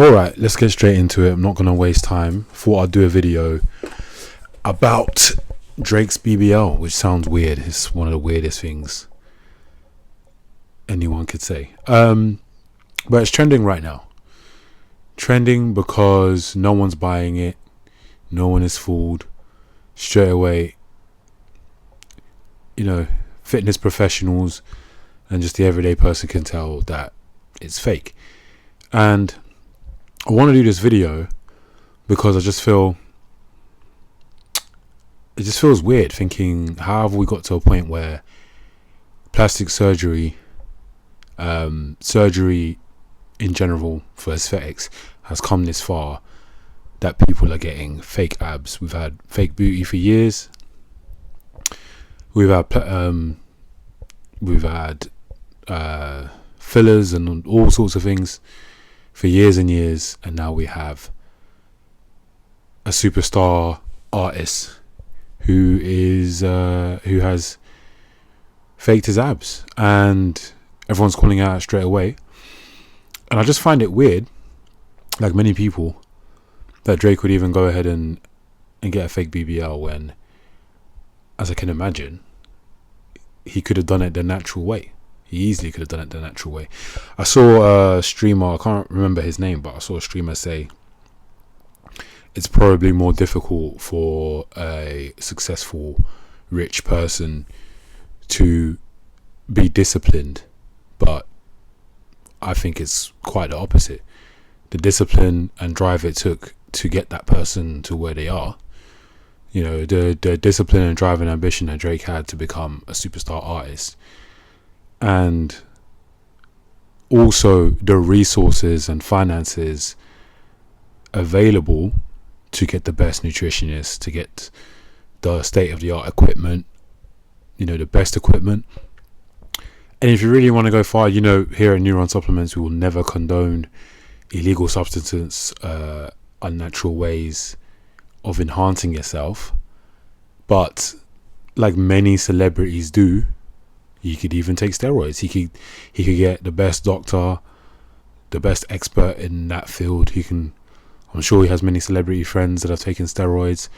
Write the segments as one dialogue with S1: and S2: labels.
S1: Alright, let's get straight into it. I'm not going to waste time. Thought I'd do a video about Drake's BBL, which sounds weird. It's one of the weirdest things anyone could say. But it's trending right now. Trending because no one's buying it. No one is fooled. Straight away, fitness professionals and just the everyday person can tell that it's fake. And I want to do this video because I just feel it just feels weird thinking, how have we got to a point where plastic surgery in general for aesthetics has come this far, that people are getting fake abs. We've had fake beauty for years. We've had fillers and all sorts of things for years and years, and now we have a superstar artist who has faked his abs, and everyone's calling out straight away. And I just find it weird, like many people, that Drake would even go ahead and get a fake BBL when, as I can imagine, he could have done it the natural way. He easily could have done it the natural way. I saw a streamer, I can't remember his name, but I saw a streamer say it's probably more difficult for a successful rich person to be disciplined, but I think it's quite the opposite. The discipline and drive it took to get that person to where they are, the discipline and drive and ambition that Drake had to become a superstar artist, and also the resources and finances available to get the best nutritionists, to get the state-of-the-art equipment, the best equipment. And if you really want to go far, here at Neuron Supplements, we will never condone illegal substances, unnatural ways of enhancing yourself. But like many celebrities do, he could even take steroids. He could get the best doctor, the best expert in that field. I'm sure he has many celebrity friends that have taken steroids.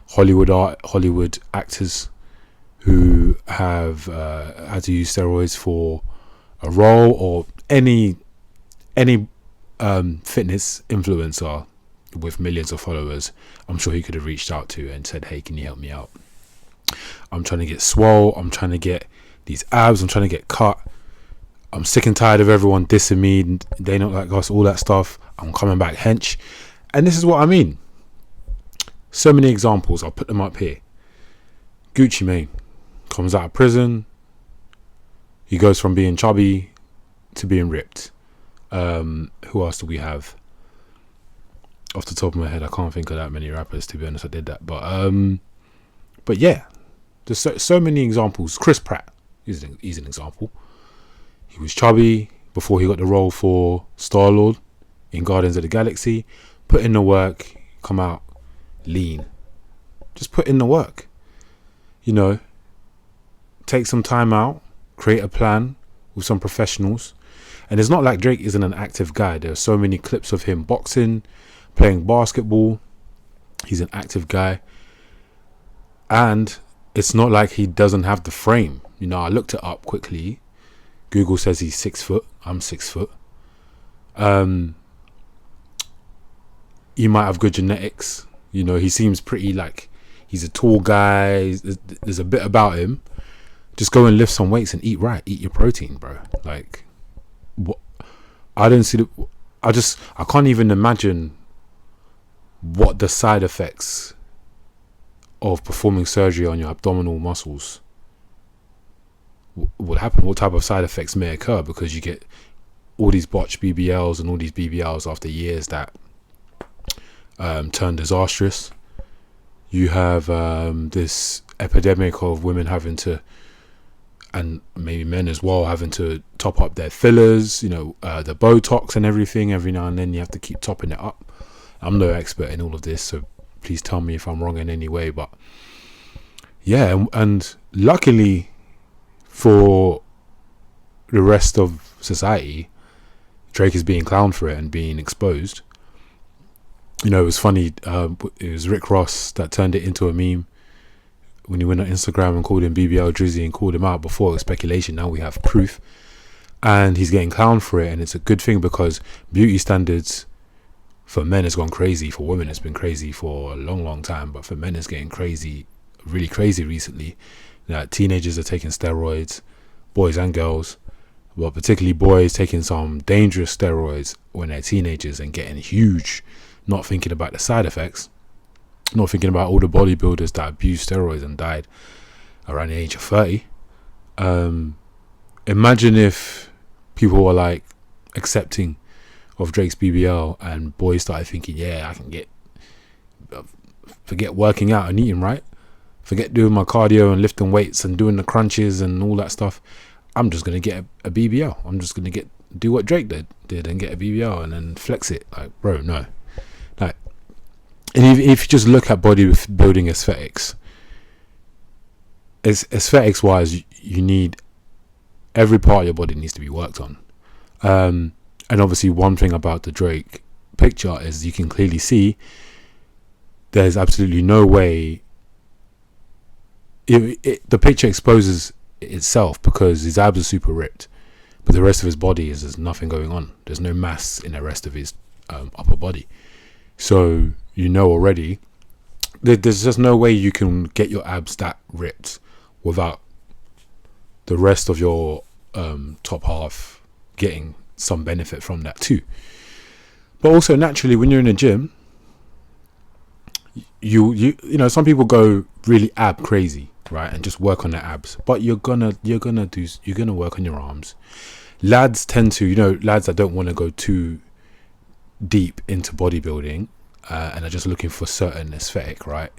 S1: Hollywood actors who have had to use steroids for a role, or any fitness influencer with millions of followers. I'm sure he could have reached out to and said, "Hey, can you help me out? I'm trying to get swole. I'm trying to get these abs. I'm trying to get cut. I'm sick and tired of everyone dissing me. They don't like us, all that stuff. I'm coming back hench." And this is what I mean. So many examples. I'll put them up here. Gucci Mane comes out of prison. He goes from being chubby to being ripped. Who else do we have? Off the top of my head, I can't think of that many rappers, to be honest. I did that. But yeah, there's so many examples. Chris Pratt, he's an example. He was chubby before he got the role for Star-Lord in Guardians of the Galaxy. Put in the work, come out lean. Just put in the work. Take some time out, create a plan with some professionals. And it's not like Drake isn't an active guy. There are so many clips of him boxing, playing basketball. He's an active guy. And it's not like he doesn't have the frame. I looked it up quickly. Google says he's 6 foot. I'm 6 foot. He might have good genetics. He seems pretty like he's a tall guy. There's a bit about him. Just go and lift some weights and eat right. Eat your protein, bro. Like, what? I can't even imagine what the side effects of performing surgery on your abdominal muscles would happen. What type of side effects may occur, because you get all these botched BBLs and all these BBLs after years that turn disastrous. You have this epidemic of women having to, and maybe men as well, having to top up their fillers, the Botox and everything. Every now and then you have to keep topping it up. I'm no expert in all of this, so please tell me if I'm wrong in any way. But yeah, and luckily for the rest of society, Drake is being clowned for it and being exposed. You know, it was funny. It was Rick Ross that turned it into a meme when he went on Instagram and called him BBL Drizzy and called him out. Before it was speculation, now we have proof, and he's getting clowned for it, and it's a good thing because beauty standards for men has gone crazy. For women, it's been crazy for a long time, but for men, it's getting crazy, really crazy recently. That teenagers are taking steroids, boys and girls, but particularly boys taking some dangerous steroids when they're teenagers and getting huge, not thinking about the side effects, not thinking about all the bodybuilders that abused steroids and died around the age of 30. Imagine if people were like accepting of Drake's BBL and boys started thinking, yeah, I can forget working out and eating right, forget doing my cardio and lifting weights and doing the crunches and all that stuff. I'm just gonna get a BBL. I'm just gonna do what Drake did and get a BBL and then flex it. Like, bro, no. Like, and if you just look at bodybuilding aesthetics, aesthetics wise, you need every part of your body needs to be worked on. And obviously, one thing about the Drake picture is you can clearly see there's absolutely no way. The picture exposes itself because his abs are super ripped, but the rest of his body there's nothing going on. There's no mass in the rest of his upper body. So you know already there's just no way you can get your abs that ripped without the rest of your top half getting some benefit from that too. But also naturally, when you're in a gym, you know, some people go really ab crazy, right, and just work on their abs. But you're gonna work on your arms. Lads tend to, you know, lads that don't want to go too deep into bodybuilding and are just looking for certain aesthetic, right?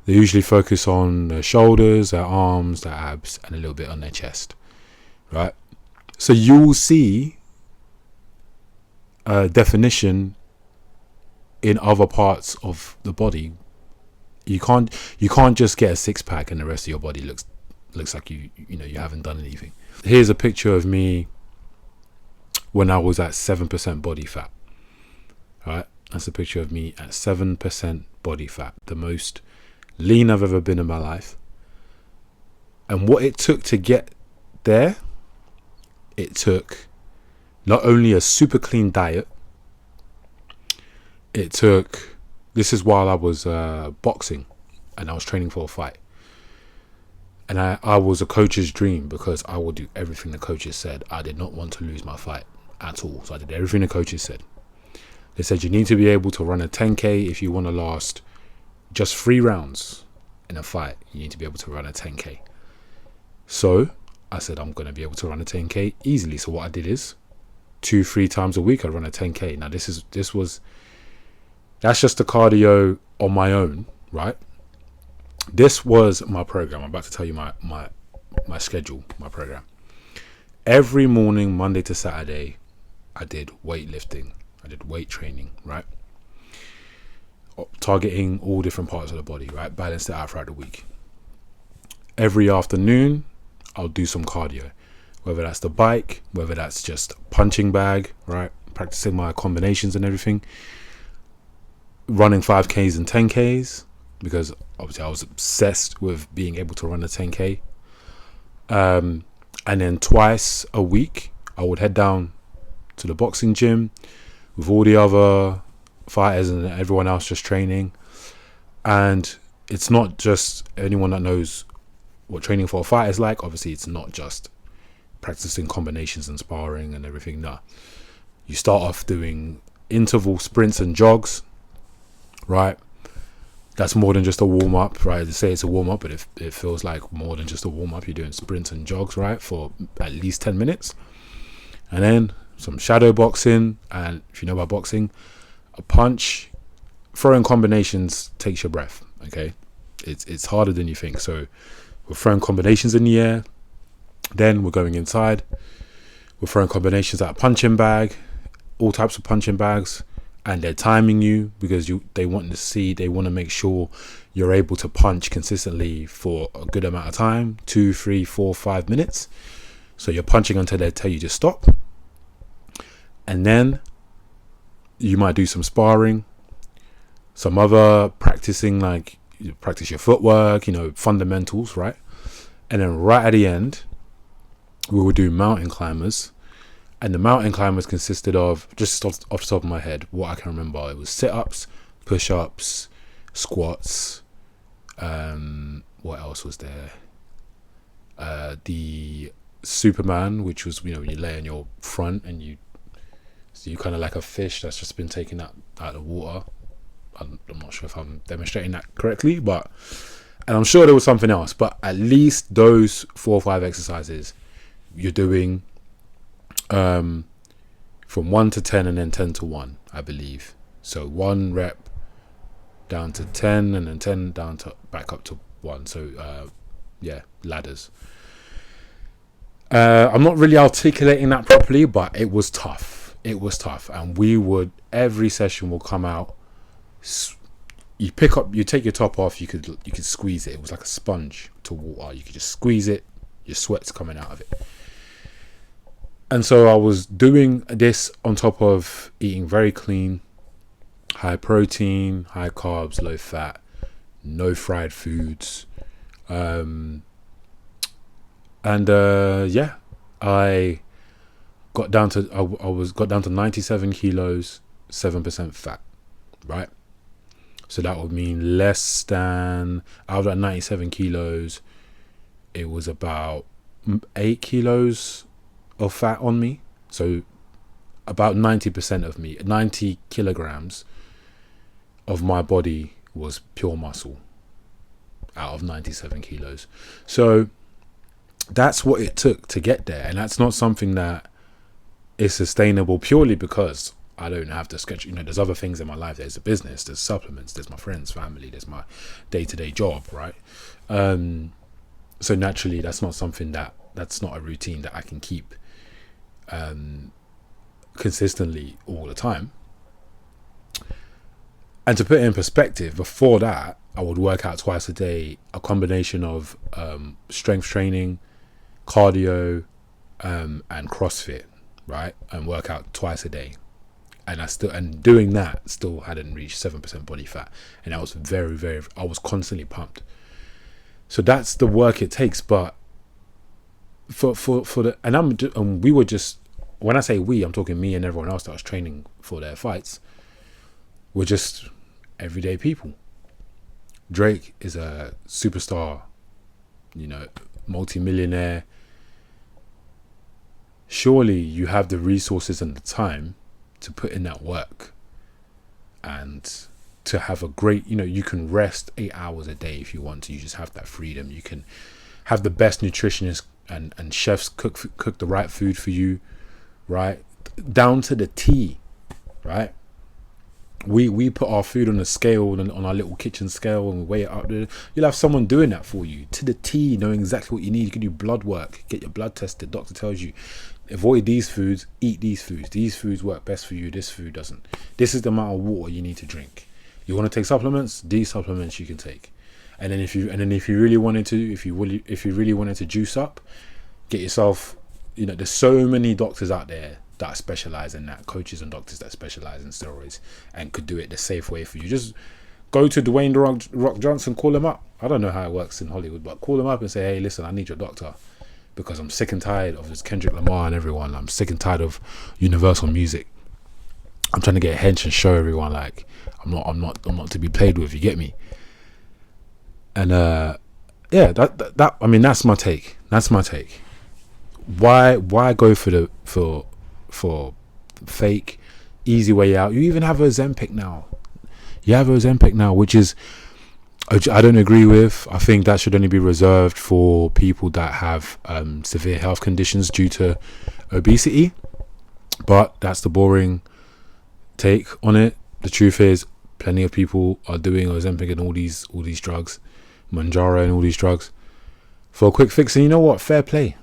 S1: They usually focus on their shoulders, their arms, their abs, and a little bit on their chest, right? So you'll see definition in other parts of the body. You can't just get a six-pack and the rest of your body looks like you haven't done anything. Here's a picture of me when I was at 7% body fat. Right, that's a picture of me at 7% body fat, the most lean I've ever been in my life. And what it took to get there, it took not only a super clean diet, this is while I was boxing and I was training for a fight. And I was a coach's dream because I would do everything the coaches said. I did not want to lose my fight at all. So I did everything the coaches said. They said you need to be able to run a 10K if you want to last just 3 rounds in a fight. You need to be able to run a 10K. So I said I'm going to be able to run a 10K easily. So what I did is 2-3 times a week I'd run a 10K. Now that's just the cardio on my own, right? This was my program. I'm about to tell you my schedule, my program. Every morning, Monday to Saturday, I did weightlifting. I did weight training, right? Targeting all different parts of the body, right? Balanced it out throughout the week. Every afternoon, I'll do some cardio. Whether that's the bike, whether that's just punching bag, right? Practicing my combinations and everything. Running 5Ks and 10Ks, because obviously I was obsessed with being able to run a 10K. And then twice a week, I would head down to the boxing gym with all the other fighters and everyone else just training. And it's not just anyone that knows what training for a fight is like. Obviously, it's not just practicing combinations and sparring and everything. No. You start off doing interval sprints and jogs, right? That's more than just a warm-up, right? They say it's a warm-up, but it feels like more than just a warm-up. You're doing sprints and jogs, right, for at least 10 minutes. And then some shadow boxing, and if you know about boxing, a punch. Throwing combinations takes your breath, okay? It's harder than you think. So we're throwing combinations in the air. Then we're going inside. We're throwing combinations at a punching bag, all types of punching bags. And they're timing you because they want to make sure you're able to punch consistently for a good amount of time, 2, 3, 4, 5 minutes. So you're punching until they tell you to stop. And then you might do some sparring. some other practicing, like you practice your footwork, fundamentals, right? And then right at the end, we would do mountain climbers. And the mountain climbers consisted of, just off the top of my head, what I can remember, it was sit-ups, push-ups, squats. What else was there? The Superman, which was, you lay on your front and you kind of like a fish that's just been taken out of the water. I'm not sure if I'm demonstrating that correctly, and I'm sure there was something else, but at least those 4 or 5 exercises you're doing from 1 to 10 and then 10 to 1, I believe. So 1 rep down to 10 and then 10 down to back up to 1. So ladders. I'm not really articulating that properly, but it was tough. And every session will come out. You take your top off, you could squeeze it. It was like a sponge to water. You could just squeeze it, your sweat's coming out of it. And so I was doing this on top of eating very clean, high protein, high carbs, low fat, no fried foods. I got down to 97 kilos, 7% fat, right? So that would mean less than, out of that 97 kilos, it was about 8 kilos of fat on me. So about 90 kilograms of my body was pure muscle out of 97 kilos. So that's what it took to get there. And that's not something that is sustainable purely because I don't have to sketch. There's other things in my life. There's a business, there's supplements, there's my friends, family, there's my day-to-day job, right? So naturally, that's not a routine that I can keep consistently all the time. And to put it in perspective, before that, I would work out twice a day, a combination of strength training, cardio, and CrossFit, right? And work out twice a day. And doing that still hadn't reached 7% body fat. And I was I was constantly pumped. So that's the work it takes. But we were just, when I say we, I'm talking me and everyone else that was training for their fights. We're just everyday people. Drake is a superstar, multi-millionaire. Surely you have the resources and the time to put in that work and to have a great, you can rest 8 hours a day if you want to. You just have that freedom. You can have the best nutritionists and chefs cook the right food for you, right? Down to the T, right? We put our food on a scale, on our little kitchen scale, and we weigh it up there. You'll have someone doing that for you to the T, knowing exactly what you need. You can do blood work, get your blood tested. Doctor tells you, avoid these foods, eat these foods. These foods work best for you. This food doesn't. This is the amount of water you need to drink. You want to take supplements? These supplements you can take. And then if you really wanted to juice up, get yourself. There's so many doctors out there that specialize in that, coaches and doctors that specialize in steroids and could do it the safe way for you. Just go to Dwayne The Rock Johnson, call him up. I don't know how it works in Hollywood, but call him up and say, hey, listen, I need your doctor because I'm sick and tired of this Kendrick Lamar and everyone. I'm sick and tired of Universal Music. I'm trying to get a hench and show everyone like I'm not to be played with. You get me? And that's my take. Why go for fake easy way out? You even have Ozempic now. Which is, I don't agree with. I think that should only be reserved for people that have severe health conditions due to obesity. But that's the boring take on it. The truth is, plenty of people are doing Ozempic and all these drugs, Manjaro and all these drugs for a quick fix. And you know what? Fair play.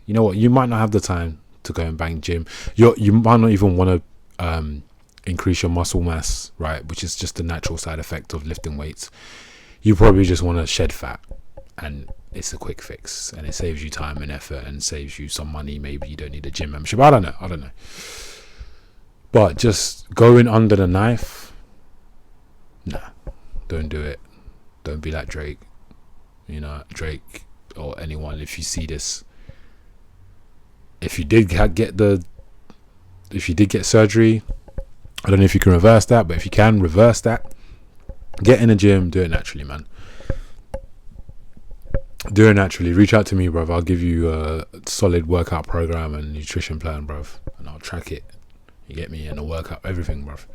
S1: You know what? You might not have the time to go and bang gym. You might not even want to increase your muscle mass, right? Which is just the natural side effect of lifting weights. You probably just want to shed fat, and it's a quick fix, and it saves you time and effort, and saves you some money. Maybe you don't need a gym membership. I don't know. But just going under the knife, Don't do it. Don't be like Drake. Drake or anyone. If you see this, if you did get surgery, I don't know if you can reverse that, but if you can reverse that, get in the gym, do it naturally, man. Do it naturally. Reach out to me, bruv. I'll give you a solid workout program and nutrition plan, bruv, and I'll track it. You get me? And a workout, everything, bruv.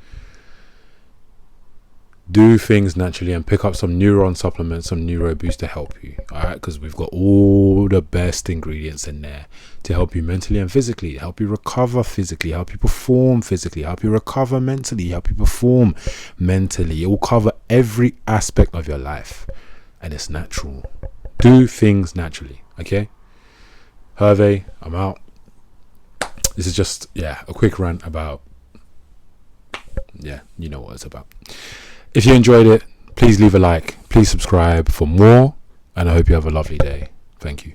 S1: Do things naturally and pick up some neuron supplements, some neuro boost to help you. Alright, because we've got all the best ingredients in there to help you mentally and physically, help you recover physically, help you perform physically, help you recover mentally, help you perform mentally. It will cover every aspect of your life, and it's natural. Do things naturally. Okay, Hervé, I'm out. This is just a quick rant about you know what it's about. If you enjoyed it, please leave a like, please subscribe for more, and I hope you have a lovely day. Thank you.